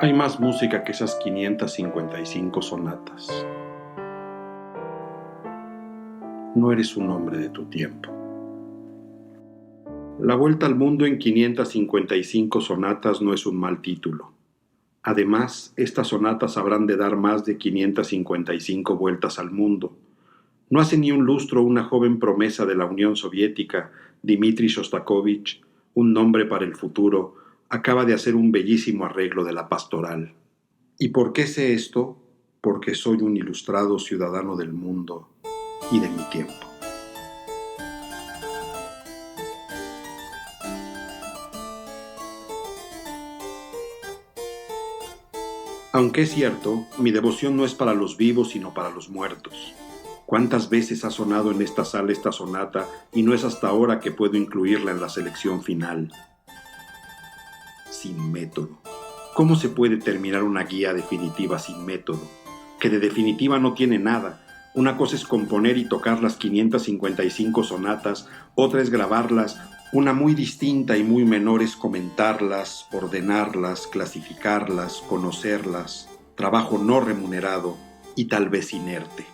Hay más música que esas 555 sonatas. No eres un hombre de tu tiempo. La vuelta al mundo en 555 sonatas no es un mal título. Además, estas sonatas habrán de dar más de 555 vueltas al mundo. No hace ni un lustro una joven promesa de la Unión Soviética, Dmitri Shostakovich, un nombre para el futuro, acaba de hacer un bellísimo arreglo de la pastoral. ¿Y por qué sé esto? Porque soy un ilustrado ciudadano del mundo y de mi tiempo. Aunque es cierto, mi devoción no es para los vivos, sino para los muertos. ¿Cuántas veces ha sonado en esta sala esta sonata y no es hasta ahora que puedo incluirla en la selección final? Sin método. ¿Cómo se puede terminar una guía definitiva sin método? Que de definitiva no tiene nada. Una cosa es componer y tocar las 555 sonatas, otra es grabarlas, una muy distinta y muy menor es comentarlas, ordenarlas, clasificarlas, conocerlas, trabajo no remunerado y tal vez inerte.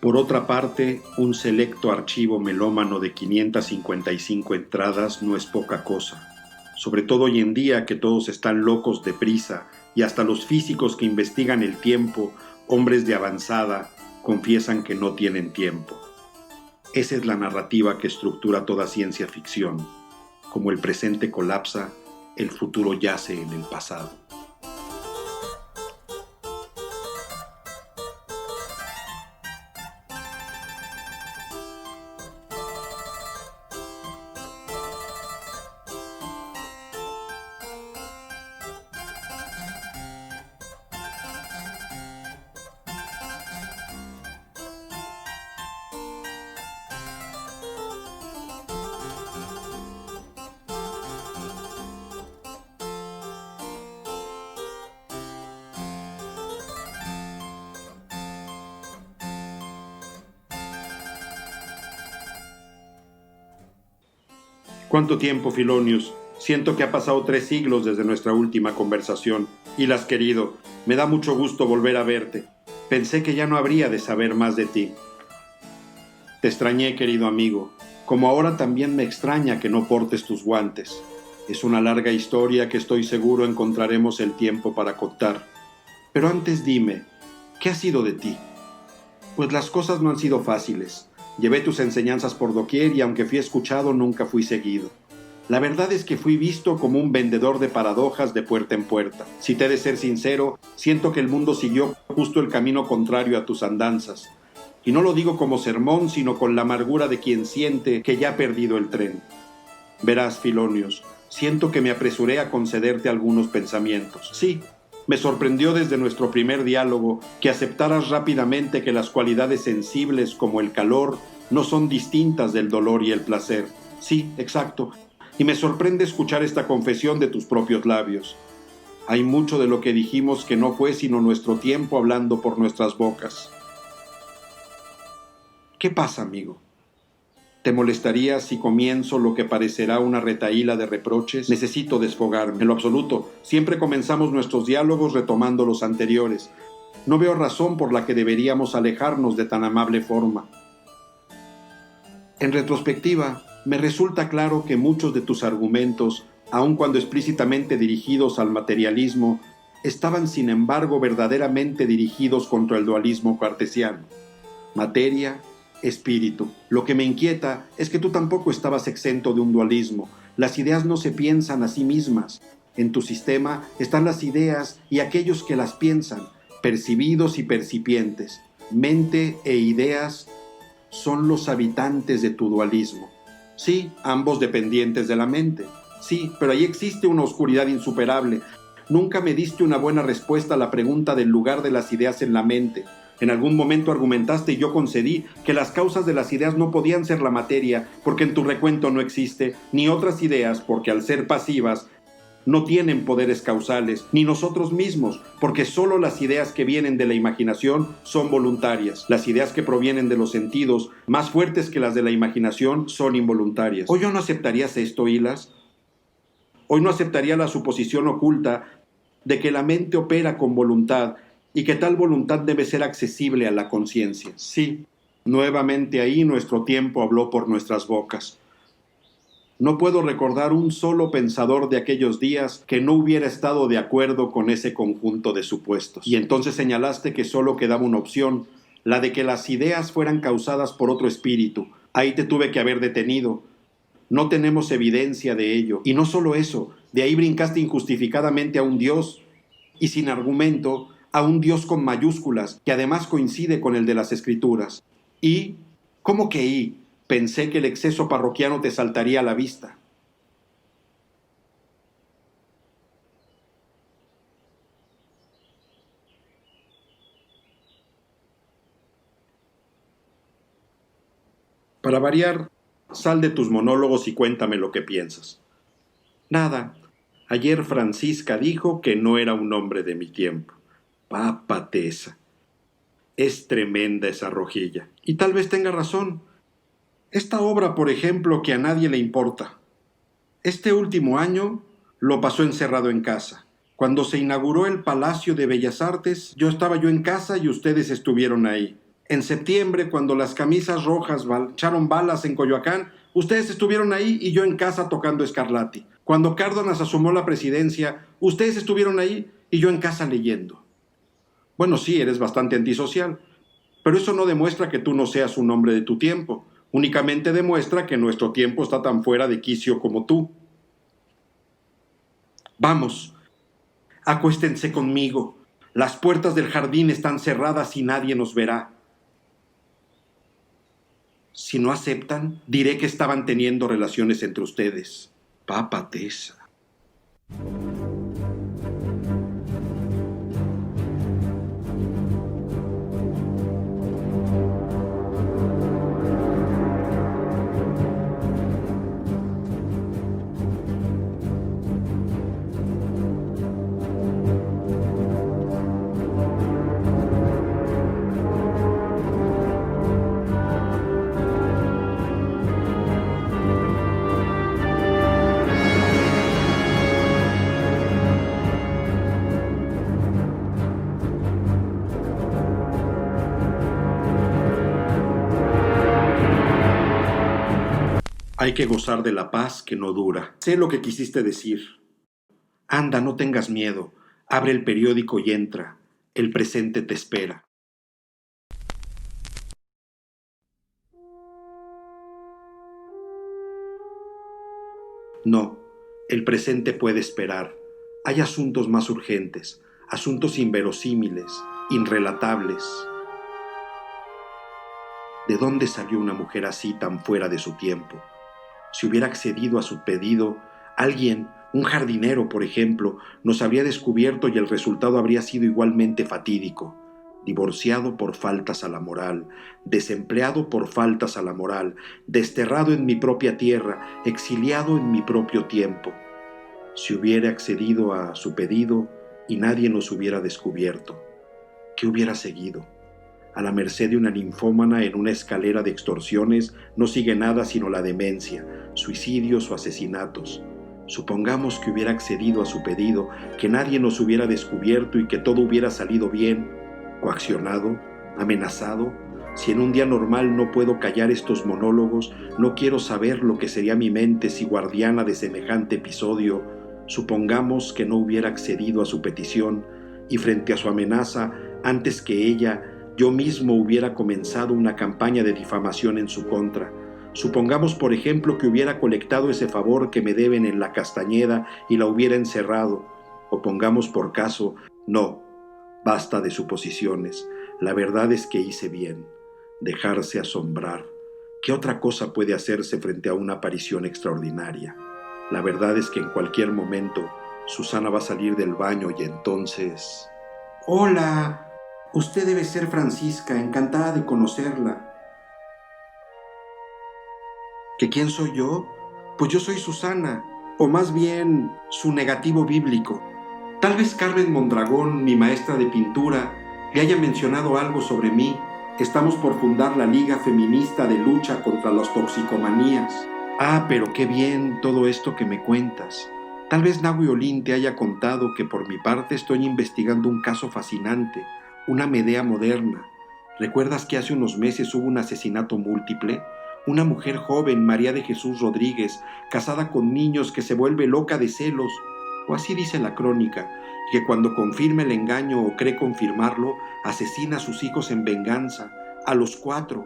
Por otra parte, un selecto archivo melómano de 555 entradas no es poca cosa, sobre todo hoy en día que todos están locos de prisa y hasta los físicos que investigan el tiempo, hombres de avanzada, confiesan que no tienen tiempo. Esa es la narrativa que estructura toda ciencia ficción. Como el presente colapsa, el futuro yace en el pasado. ¿Cuánto tiempo, Filonius? Siento que ha pasado 3 siglos desde nuestra última conversación. Hilas, querido, me da mucho gusto volver a verte. Pensé que ya no habría de saber más de ti. Te extrañé, querido amigo, como ahora también me extraña que no portes tus guantes. Es una larga historia que estoy seguro encontraremos el tiempo para contar. Pero antes dime, ¿qué ha sido de ti? Pues las cosas no han sido fáciles. Llevé tus enseñanzas por doquier y aunque fui escuchado, nunca fui seguido. La verdad es que fui visto como un vendedor de paradojas de puerta en puerta. Si te he de ser sincero, siento que el mundo siguió justo el camino contrario a tus andanzas. Y no lo digo como sermón, sino con la amargura de quien siente que ya ha perdido el tren. Verás, Filonius, siento que me apresuré a concederte algunos pensamientos. Sí, me sorprendió desde nuestro primer diálogo que aceptaras rápidamente que las cualidades sensibles como el calor no son distintas del dolor y el placer. Sí, exacto. Y me sorprende escuchar esta confesión de tus propios labios. Hay mucho de lo que dijimos que no fue sino nuestro tiempo hablando por nuestras bocas. ¿Qué pasa, amigo? ¿Te molestaría si comienzo lo que parecerá una retahíla de reproches? Necesito desfogarme. En lo absoluto, siempre comenzamos nuestros diálogos retomando los anteriores. No veo razón por la que deberíamos alejarnos de tan amable forma. En retrospectiva, me resulta claro que muchos de tus argumentos, aun cuando explícitamente dirigidos al materialismo, estaban sin embargo verdaderamente dirigidos contra el dualismo cartesiano. Materia, espíritu. Lo que me inquieta es que tú tampoco estabas exento de un dualismo. Las ideas no se piensan a sí mismas. En tu sistema están las ideas y aquellos que las piensan, percibidos y percipientes. Mente e ideas son los habitantes de tu dualismo. Sí, ambos dependientes de la mente. Sí, pero ahí existe una oscuridad insuperable. Nunca me diste una buena respuesta a la pregunta del lugar de las ideas en la mente. En algún momento argumentaste y yo concedí que las causas de las ideas no podían ser la materia, porque en tu recuento no existe, ni otras ideas, porque al ser pasivas, no tienen poderes causales, ni nosotros mismos, porque solo las ideas que vienen de la imaginación son voluntarias. Las ideas que provienen de los sentidos, más fuertes que las de la imaginación, son involuntarias. ¿O yo no aceptarías esto, Hilas? Hoy no aceptaría la suposición oculta de que la mente opera con voluntad y que tal voluntad debe ser accesible a la conciencia. Sí, nuevamente ahí nuestro tiempo habló por nuestras bocas. No puedo recordar un solo pensador de aquellos días que no hubiera estado de acuerdo con ese conjunto de supuestos. Y entonces señalaste que solo quedaba una opción, la de que las ideas fueran causadas por otro espíritu. Ahí te tuve que haber detenido. No tenemos evidencia de ello. Y no solo eso, de ahí brincaste injustificadamente a un Dios, y sin argumento, a un Dios con mayúsculas, que además coincide con el de las Escrituras. ¿Y? ¿Cómo que y? Pensé que el exceso parroquiano te saltaría a la vista. Para variar, sal de tus monólogos y cuéntame lo que piensas. Nada. Ayer Francisca dijo que no era un hombre de mi tiempo. Papatesa. Es tremenda esa rojilla. Y tal vez tenga razón. Esta obra, por ejemplo, que a nadie le importa. Este último año lo pasó encerrado en casa. Cuando se inauguró el Palacio de Bellas Artes, estaba yo en casa y ustedes estuvieron ahí. En septiembre, cuando las camisas rojas echaron balas en Coyoacán, ustedes estuvieron ahí y yo en casa tocando Scarlatti. Cuando Cárdenas asumó la presidencia, ustedes estuvieron ahí y yo en casa leyendo. Bueno, sí, eres bastante antisocial, pero eso no demuestra que tú no seas un hombre de tu tiempo. Únicamente demuestra que nuestro tiempo está tan fuera de quicio como tú. Vamos, acuéstense conmigo. Las puertas del jardín están cerradas y nadie nos verá. Si no aceptan, diré que estaban teniendo relaciones entre ustedes. Papatesa. Hay que gozar de la paz que no dura. Sé lo que quisiste decir. Anda, no tengas miedo. Abre el periódico y entra. El presente te espera. No, el presente puede esperar. Hay asuntos más urgentes, asuntos inverosímiles, irrelatables. ¿De dónde salió una mujer así tan fuera de su tiempo? Si hubiera accedido a su pedido, alguien, un jardinero, por ejemplo, nos habría descubierto y el resultado habría sido igualmente fatídico. Divorciado por faltas a la moral, desempleado por faltas a la moral, desterrado en mi propia tierra, exiliado en mi propio tiempo. Si hubiera accedido a su pedido y nadie nos hubiera descubierto, ¿qué hubiera seguido? A la merced de una ninfómana en una escalera de extorsiones no sigue nada sino la demencia, suicidios o asesinatos. Supongamos que hubiera accedido a su pedido, que nadie nos hubiera descubierto y que todo hubiera salido bien. Coaccionado, amenazado. Si en un día normal no puedo callar estos monólogos, no quiero saber lo que sería mi mente si guardiana de semejante episodio. Supongamos que no hubiera accedido a su petición y frente a su amenaza, antes que ella, yo mismo hubiera comenzado una campaña de difamación en su contra. Supongamos, por ejemplo, que hubiera colectado ese favor que me deben en la Castañeda y la hubiera encerrado. O pongamos por caso, no, basta de suposiciones. La verdad es que hice bien. Dejarse asombrar. ¿Qué otra cosa puede hacerse frente a una aparición extraordinaria? La verdad es que en cualquier momento Susana va a salir del baño y entonces... ¡Hola! Usted debe ser Francisca, encantada de conocerla. ¿Que quién soy yo? Pues yo soy Susana, o más bien su negativo bíblico. Tal vez Carmen Mondragón, mi maestra de pintura, le haya mencionado algo sobre mí. Estamos por fundar la Liga Feminista de Lucha contra las Toxicomanías. Ah, pero qué bien todo esto que me cuentas. Tal vez Nahui Olin te haya contado que por mi parte estoy investigando un caso fascinante, una Medea moderna. ¿Recuerdas que hace unos meses hubo un asesinato múltiple? Una mujer joven, María de Jesús Rodríguez, casada con niños, que se vuelve loca de celos, o así dice la crónica, y que cuando confirma el engaño o cree confirmarlo, asesina a sus hijos en venganza, a los 4,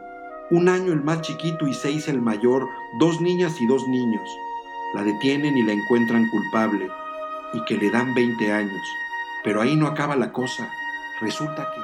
1 año el más chiquito y 6 el mayor, 2 niñas y 2 niños. La detienen y la encuentran culpable, y que le dan 20 años. Pero ahí no acaba la cosa. Resulta que...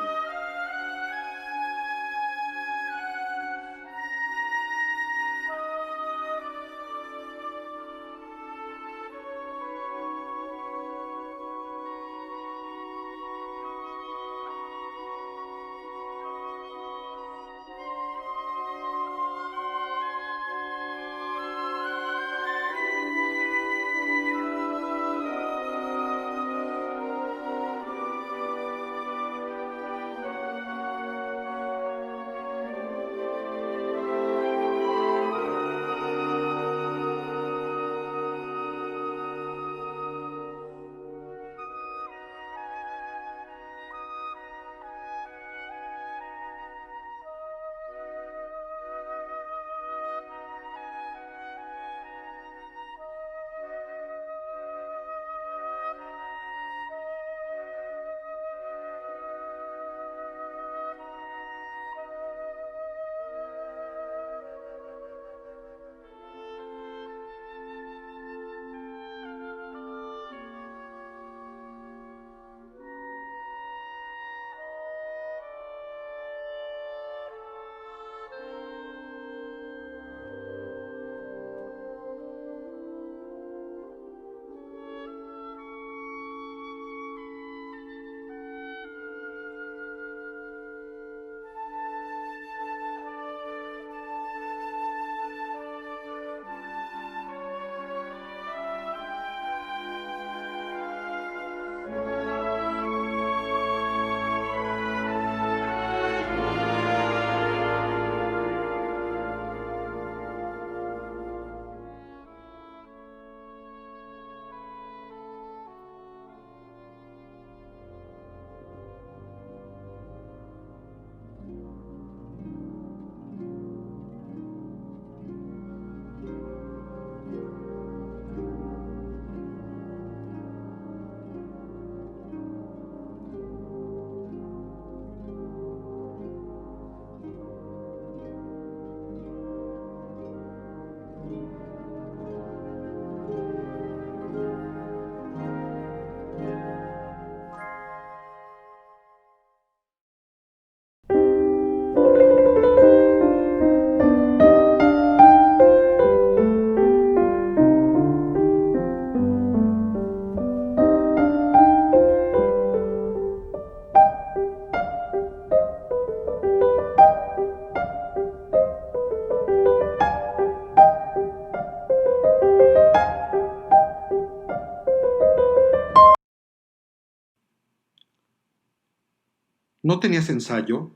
¿No tenías ensayo?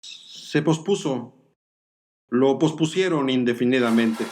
Se pospuso. Lo pospusieron indefinidamente.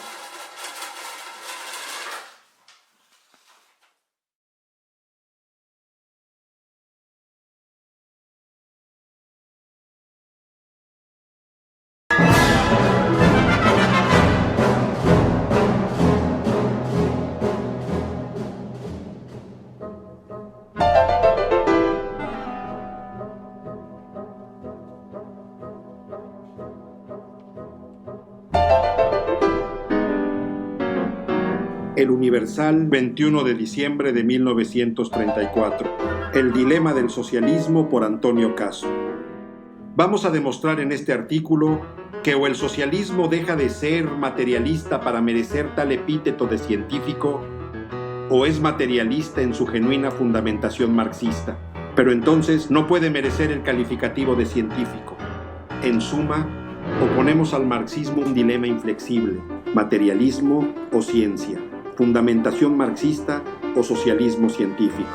El Universal, 21 de diciembre de 1934. El dilema del socialismo, por Antonio Caso. Vamos a demostrar en este artículo que o el socialismo deja de ser materialista para merecer tal epíteto de científico, o es materialista en su genuina fundamentación marxista, pero entonces no puede merecer el calificativo de científico. En suma, oponemos al marxismo un dilema inflexible: materialismo o ciencia, fundamentación marxista o socialismo científico.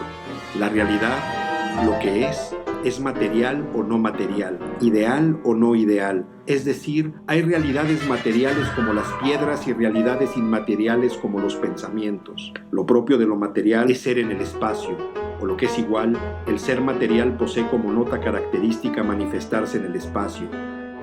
La realidad, lo que es, ¿Es material o no material? ¿Ideal o no ideal? Es decir, hay realidades materiales como las piedras y realidades inmateriales como los pensamientos. Lo propio de lo material es ser en el espacio, o lo que es igual, el ser material posee como nota característica manifestarse en el espacio.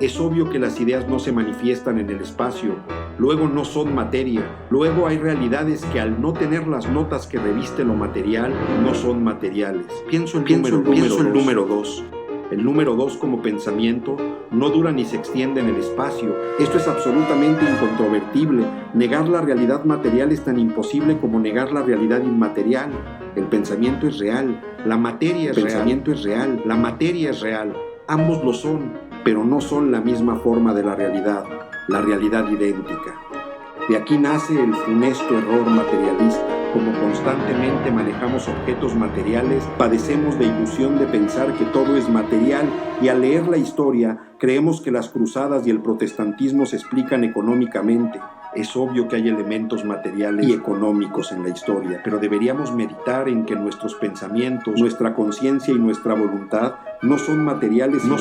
Es obvio que las ideas no se manifiestan en el espacio, luego no son materia, luego hay realidades que al no tener las notas que reviste lo material, no son materiales. Pienso el número 2. El número 2 como pensamiento no dura ni se extiende en el espacio. Esto es absolutamente incontrovertible. Negar la realidad material es tan imposible como negar la realidad inmaterial. El pensamiento es real, la materia es real. El pensamiento es real, la materia es real. Ambos lo son, pero no son la misma forma de la realidad idéntica. De aquí nace el funesto error materialista. Como constantemente manejamos objetos materiales, padecemos de ilusión de pensar que todo es material y al leer la historia creemos que las cruzadas y el protestantismo se explican económicamente. Es obvio que hay elementos materiales y económicos en la historia, pero deberíamos meditar en que nuestros pensamientos, nuestra conciencia y nuestra voluntad no son materiales, sino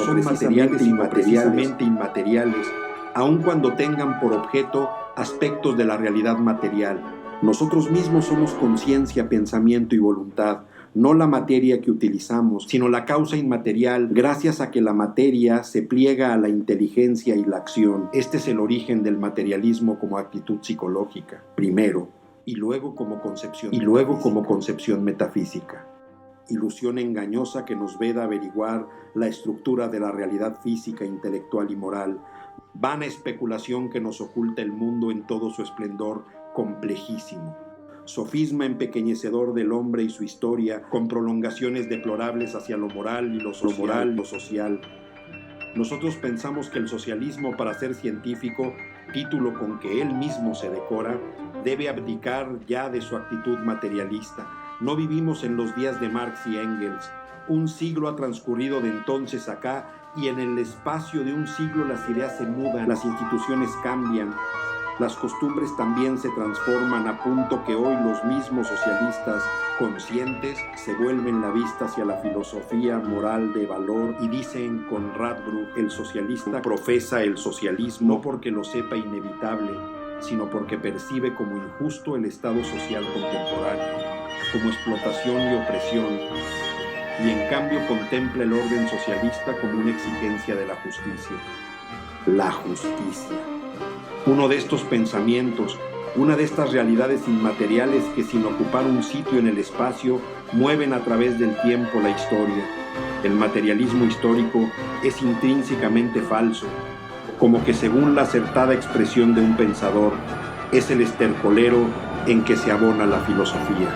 precisamente inmateriales, aun cuando tengan por objeto aspectos de la realidad material. Nosotros mismos somos conciencia, pensamiento y voluntad, no la materia que utilizamos, sino la causa inmaterial, gracias a que la materia se pliega a la inteligencia y la acción. Este es el origen del materialismo como actitud psicológica, primero, y luego como concepción metafísica. Ilusión engañosa que nos veda averiguar la estructura de la realidad física, intelectual y moral. Vana especulación que nos oculta el mundo en todo su esplendor complejísimo. Sofisma empequeñecedor del hombre y su historia, con prolongaciones deplorables hacia lo moral y lo social. Nosotros pensamos que el socialismo, para ser científico, título con que él mismo se decora, debe abdicar ya de su actitud materialista. No vivimos en los días de Marx y Engels. Un siglo ha transcurrido de entonces acá y en el espacio de un siglo las ideas se mudan, las instituciones cambian, las costumbres también se transforman a punto que hoy los mismos socialistas conscientes se vuelven la vista hacia la filosofía moral de valor y dicen con Radbruch: el socialista profesa el socialismo no porque lo sepa inevitable, sino porque percibe como injusto el estado social contemporáneo, como explotación y opresión, y en cambio contempla el orden socialista como una exigencia de la justicia. La justicia. Uno de estos pensamientos, una de estas realidades inmateriales que sin ocupar un sitio en el espacio mueven a través del tiempo la historia. El materialismo histórico es intrínsecamente falso, como que según la acertada expresión de un pensador, es el estercolero en que se abona la filosofía.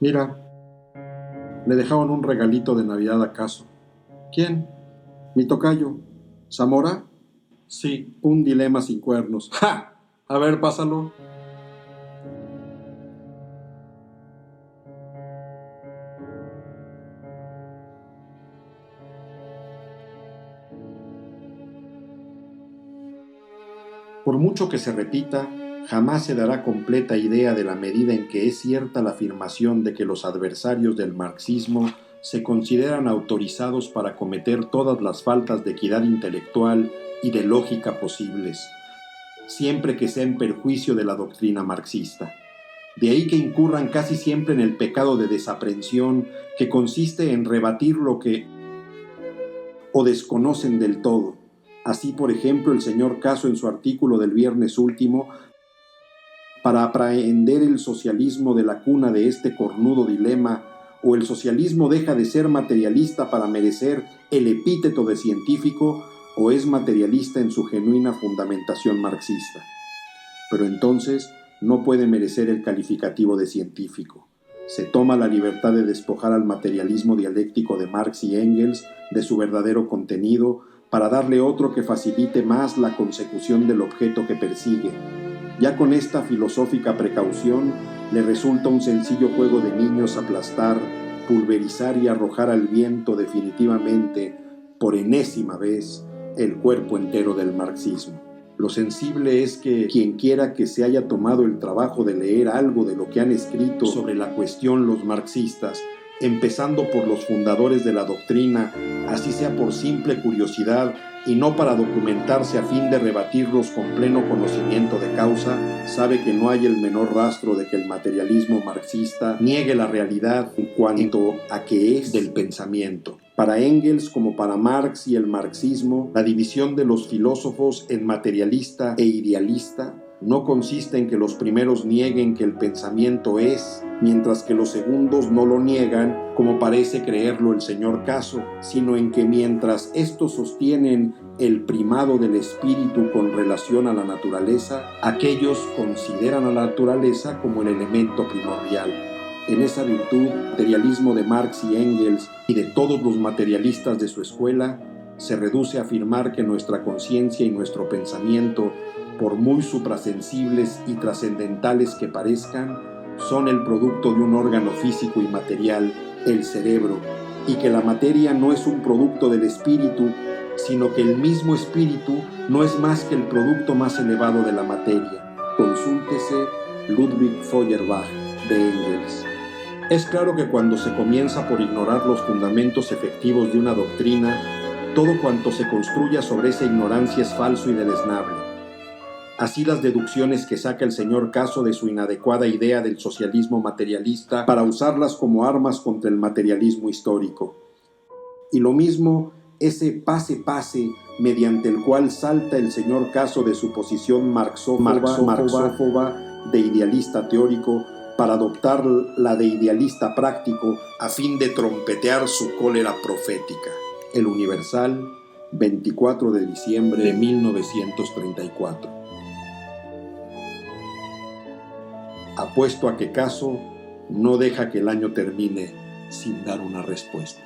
Mira, le dejaron un regalito de Navidad a Caso. ¿Quién? Mi tocayo. ¿Zamora? Sí, un dilema sin cuernos. ¡Ja! A ver, pásalo. Por mucho que se repita, jamás se dará completa idea de la medida en que es cierta la afirmación de que los adversarios del marxismo se consideran autorizados para cometer todas las faltas de equidad intelectual y de lógica posibles, siempre que sea en perjuicio de la doctrina marxista. De ahí que incurran casi siempre en el pecado de desaprensión, que consiste en rebatir lo que o desconocen del todo. Así, por ejemplo, el señor Caso en su artículo del viernes último, para aprehender el socialismo de la cuna de este cornudo dilema, o el socialismo deja de ser materialista para merecer el epíteto de científico, o es materialista en su genuina fundamentación marxista. Pero entonces no puede merecer el calificativo de científico. Se toma la libertad de despojar al materialismo dialéctico de Marx y Engels de su verdadero contenido para darle otro que facilite más la consecución del objeto que persigue. Ya con esta filosófica precaución le resulta un sencillo juego de niños aplastar, pulverizar y arrojar al viento definitivamente, por enésima vez, el cuerpo entero del marxismo. Lo sensible es que quien quiera que se haya tomado el trabajo de leer algo de lo que han escrito sobre la cuestión los marxistas, empezando por los fundadores de la doctrina, así sea por simple curiosidad y no para documentarse a fin de rebatirlos con pleno conocimiento de causa, sabe que no hay el menor rastro de que el materialismo marxista niegue la realidad en cuanto a que es del pensamiento. Para Engels, como para Marx y el marxismo, la división de los filósofos en materialista e idealista no consiste en que los primeros nieguen que el pensamiento es, mientras que los segundos no lo niegan, como parece creerlo el señor Caso, sino en que mientras estos sostienen el primado del espíritu con relación a la naturaleza, aquellos consideran a la naturaleza como el elemento primordial. En esa virtud, el materialismo de Marx y Engels y de todos los materialistas de su escuela se reduce a afirmar que nuestra conciencia y nuestro pensamiento, por muy suprasensibles y trascendentales que parezcan, son el producto de un órgano físico y material, el cerebro, y que la materia no es un producto del espíritu, sino que el mismo espíritu no es más que el producto más elevado de la materia. Consúltese Ludwig Feuerbach de Engels. Es claro que cuando se comienza por ignorar los fundamentos efectivos de una doctrina, todo cuanto se construya sobre esa ignorancia es falso y deleznable. Así las deducciones que saca el señor Caso de su inadecuada idea del socialismo materialista para usarlas como armas contra el materialismo histórico. Y lo mismo ese pase mediante el cual salta el señor Caso de su posición marxófoba de idealista teórico para adoptar la de idealista práctico a fin de trompetear su cólera profética. El Universal, 24 de diciembre de 1934. Apuesto a que Caso no deja que el año termine sin dar una respuesta.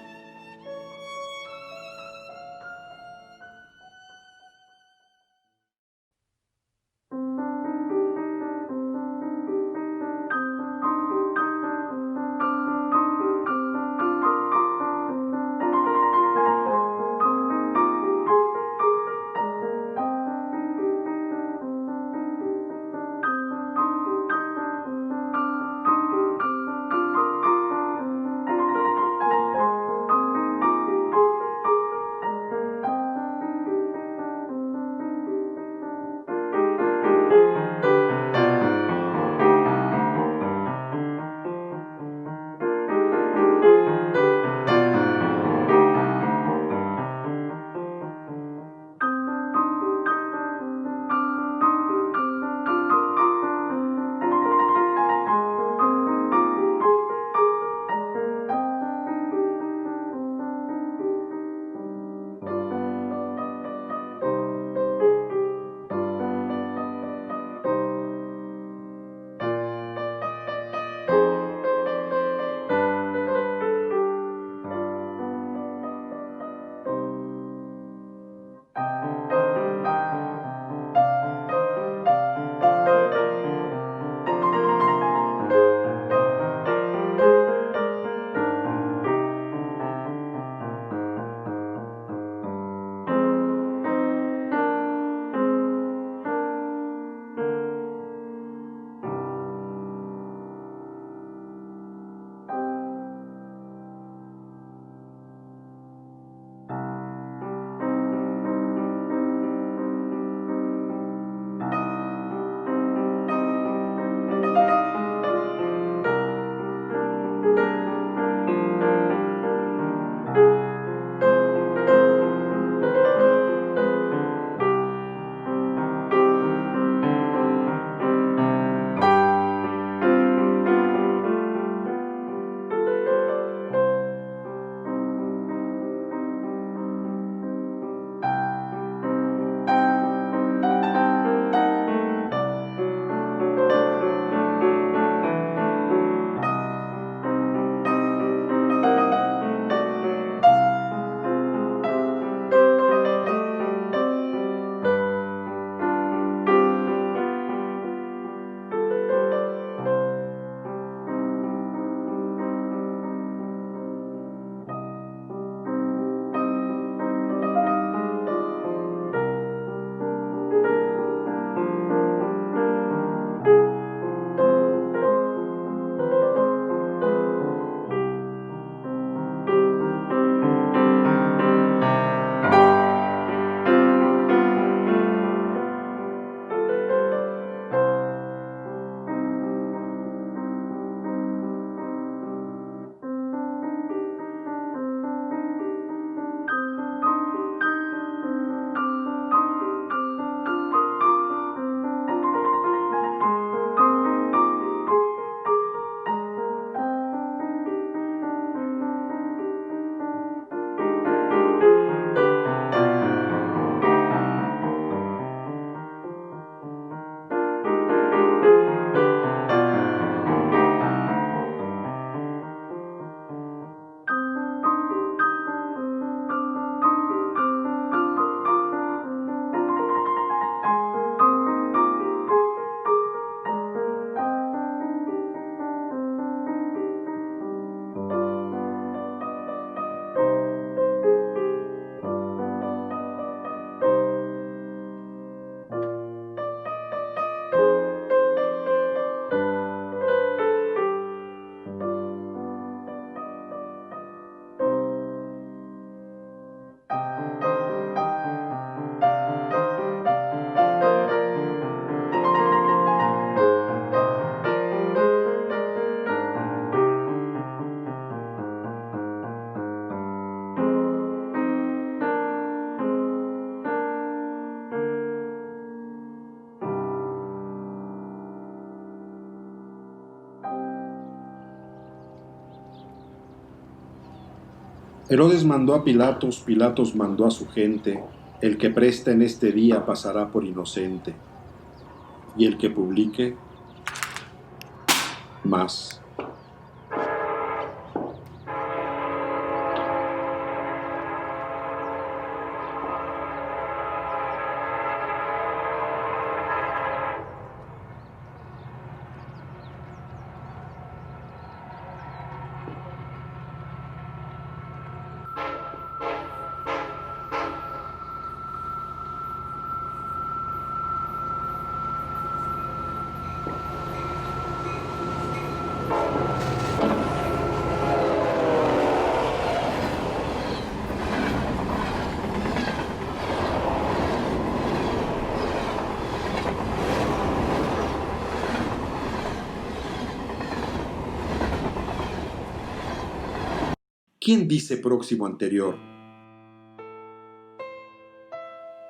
Herodes mandó a Pilatos, Pilatos mandó a su gente, el que presta en este día pasará por inocente, y el que publique, más. ¿Quién dice próximo anterior?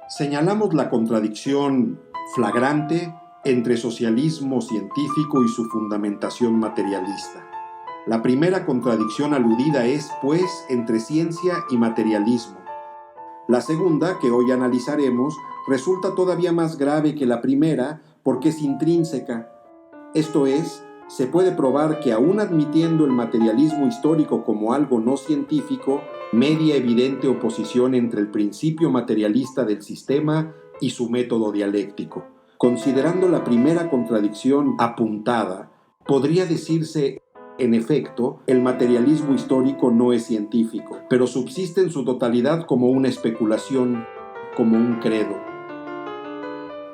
Señalamos la contradicción flagrante entre socialismo científico y su fundamentación materialista. La primera contradicción aludida es, pues, entre ciencia y materialismo. La segunda, que hoy analizaremos, resulta todavía más grave que la primera porque es intrínseca. Esto es, se puede probar que aún admitiendo el materialismo histórico como algo no científico, media evidente oposición entre el principio materialista del sistema y su método dialéctico. Considerando la primera contradicción apuntada, podría decirse, en efecto, el materialismo histórico no es científico, pero subsiste en su totalidad como una especulación, como un credo.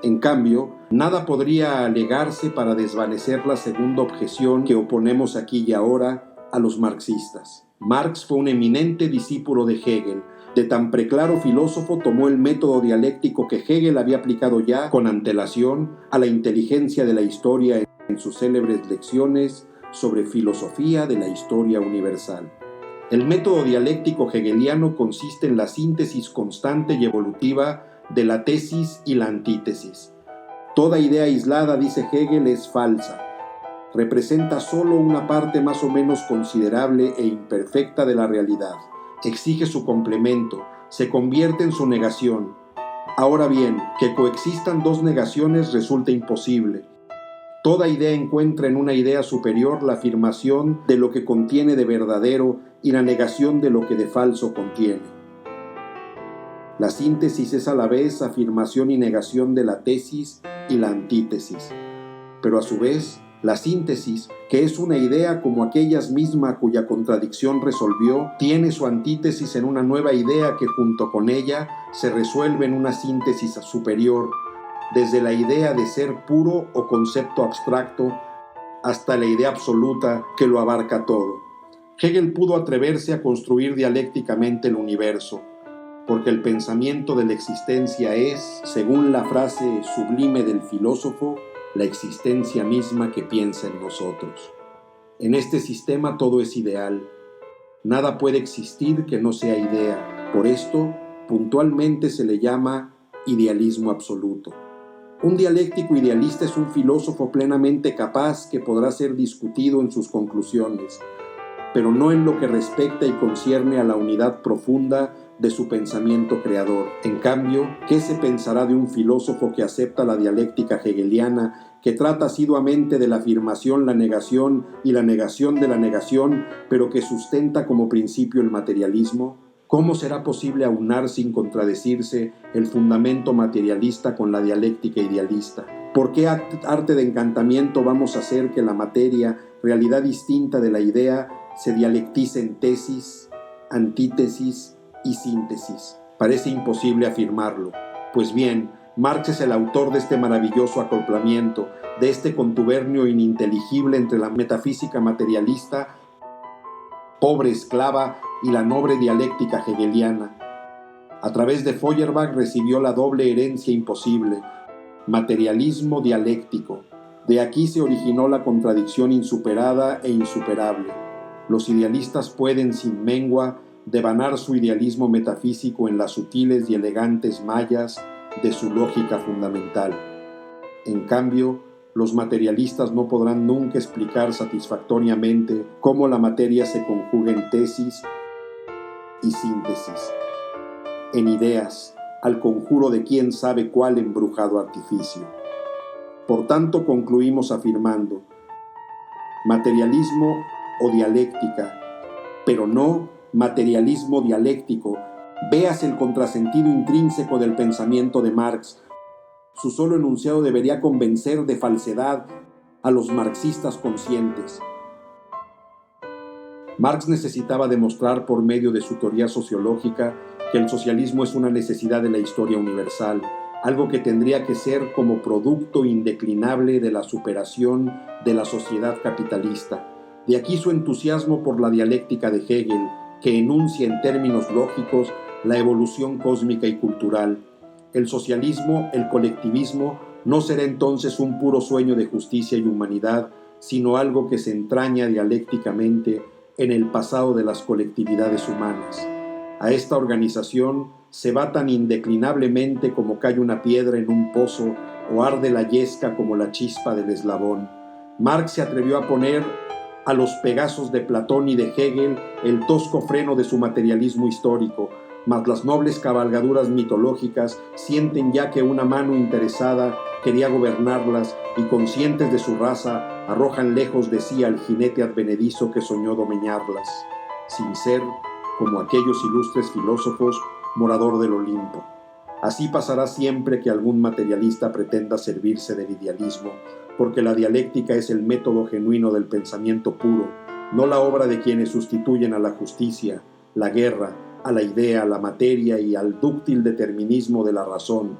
En cambio, nada podría alegarse para desvanecer la segunda objeción que oponemos aquí y ahora a los marxistas. Marx fue un eminente discípulo de Hegel. De tan preclaro filósofo tomó el método dialéctico que Hegel había aplicado ya con antelación a la inteligencia de la historia en sus célebres lecciones sobre filosofía de la historia universal. El método dialéctico hegeliano consiste en la síntesis constante y evolutiva de la tesis y la antítesis. Toda idea aislada, dice Hegel, es falsa. Representa solo una parte más o menos considerable e imperfecta de la realidad. Exige su complemento, se convierte en su negación. Ahora bien, que coexistan dos negaciones resulta imposible. Toda idea encuentra en una idea superior la afirmación de lo que contiene de verdadero y la negación de lo que de falso contiene. La síntesis es a la vez afirmación y negación de la tesis y la antítesis. Pero a su vez, la síntesis, que es una idea como aquellas misma cuya contradicción resolvió, tiene su antítesis en una nueva idea que junto con ella se resuelve en una síntesis superior, desde la idea de ser puro o concepto abstracto hasta la idea absoluta que lo abarca todo. Hegel pudo atreverse a construir dialécticamente el universo, porque el pensamiento de la existencia es, según la frase sublime del filósofo, la existencia misma que piensa en nosotros. En este sistema todo es ideal. Nada puede existir que no sea idea. Por esto, puntualmente se le llama idealismo absoluto. Un dialéctico idealista es un filósofo plenamente capaz que podrá ser discutido en sus conclusiones, pero no en lo que respecta y concierne a la unidad profunda de su pensamiento creador. En cambio, ¿qué se pensará de un filósofo que acepta la dialéctica hegeliana, que trata asiduamente de la afirmación, la negación y la negación de la negación, pero que sustenta como principio el materialismo? ¿Cómo será posible aunar sin contradecirse el fundamento materialista con la dialéctica idealista? ¿Por qué arte de encantamiento vamos a hacer que la materia, realidad distinta de la idea, se dialectice en tesis, antítesis y síntesis? Parece imposible afirmarlo. Pues bien, Marx es el autor de este maravilloso acoplamiento, de este contubernio ininteligible entre la metafísica materialista, pobre esclava, y la noble dialéctica hegeliana. A través de Feuerbach recibió la doble herencia imposible, materialismo dialéctico. De aquí se originó la contradicción insuperada e insuperable. Los idealistas pueden, sin mengua, devanar su idealismo metafísico en las sutiles y elegantes mallas de su lógica fundamental. En cambio, los materialistas no podrán nunca explicar satisfactoriamente cómo la materia se conjuga en tesis y síntesis. En ideas, al conjuro de quién sabe cuál embrujado artificio. Por tanto, concluimos afirmando: materialismo o dialéctica, pero no materialismo dialéctico. Veas el contrasentido intrínseco del pensamiento de Marx. Su solo enunciado debería convencer de falsedad a los marxistas conscientes. Marx necesitaba demostrar por medio de su teoría sociológica que el socialismo es una necesidad de la historia universal, algo que tendría que ser como producto indeclinable de la superación de la sociedad capitalista. De aquí su entusiasmo por la dialéctica de Hegel, que enuncia en términos lógicos la evolución cósmica y cultural. El socialismo, el colectivismo, no será entonces un puro sueño de justicia y humanidad, sino algo que se entraña dialécticamente en el pasado de las colectividades humanas. A esta organización se va tan indeclinablemente como cae una piedra en un pozo o arde la yesca como la chispa del eslabón. Marx se atrevió a poner a los Pegasos de Platón y de Hegel el tosco freno de su materialismo histórico, mas las nobles cabalgaduras mitológicas sienten ya que una mano interesada quería gobernarlas y, conscientes de su raza, arrojan lejos de sí al jinete advenedizo que soñó domeñarlas, sin ser, como aquellos ilustres filósofos, morador del Olimpo. Así pasará siempre que algún materialista pretenda servirse del idealismo, porque la dialéctica es el método genuino del pensamiento puro, no la obra de quienes sustituyen a la justicia, la guerra, a la idea, a la materia y al dúctil determinismo de la razón,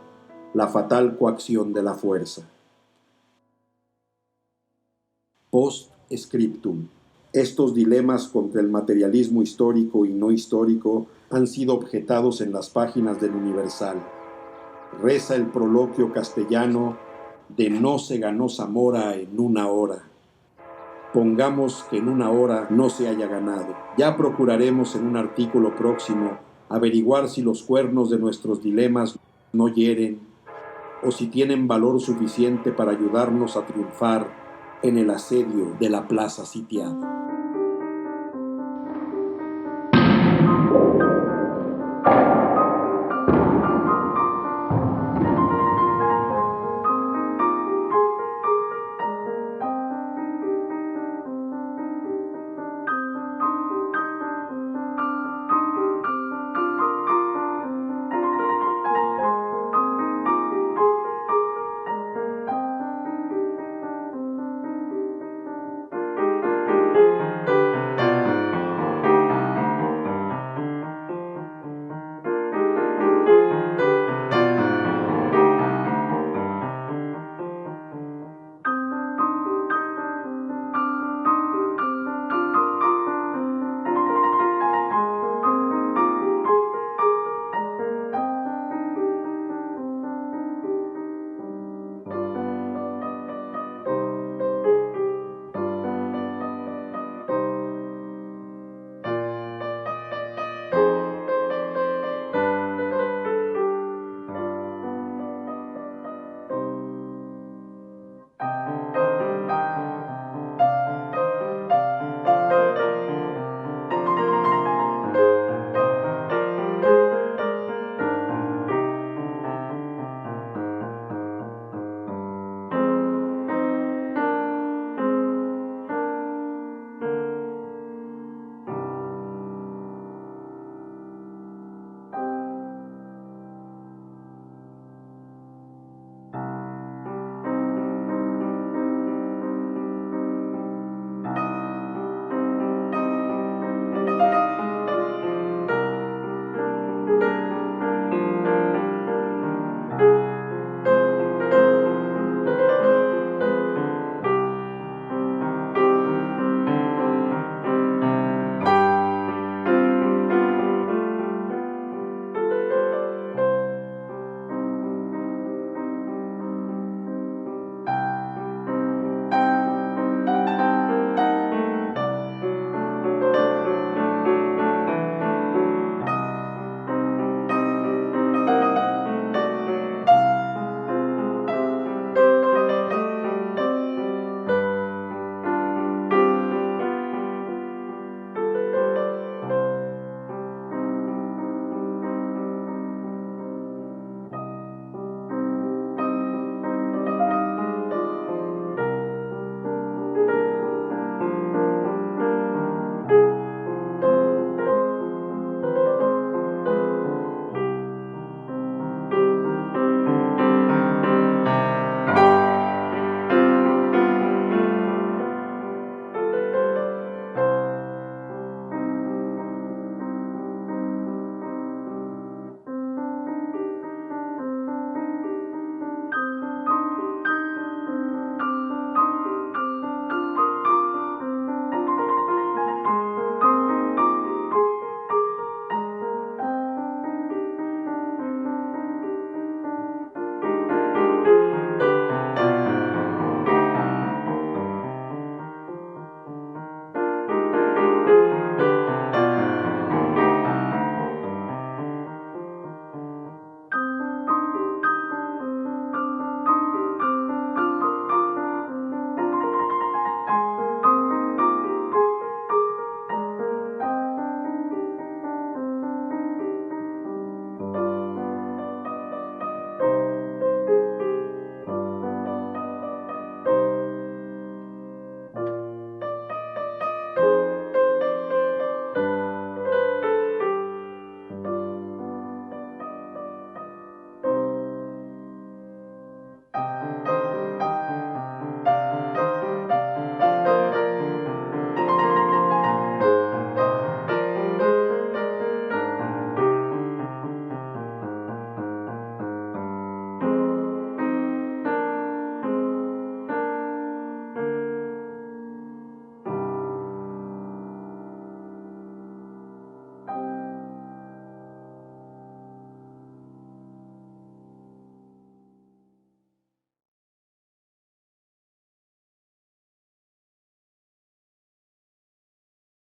la fatal coacción de la fuerza. Post-scriptum. Estos dilemas contra el materialismo histórico y no histórico han sido objetados en las páginas del Universal. Reza el proloquio castellano de "No se ganó Zamora en una hora". Pongamos que en una hora no se haya ganado. Ya procuraremos en un artículo próximo averiguar si los cuernos de nuestros dilemas no hieren o si tienen valor suficiente para ayudarnos a triunfar en el asedio de la plaza sitiada.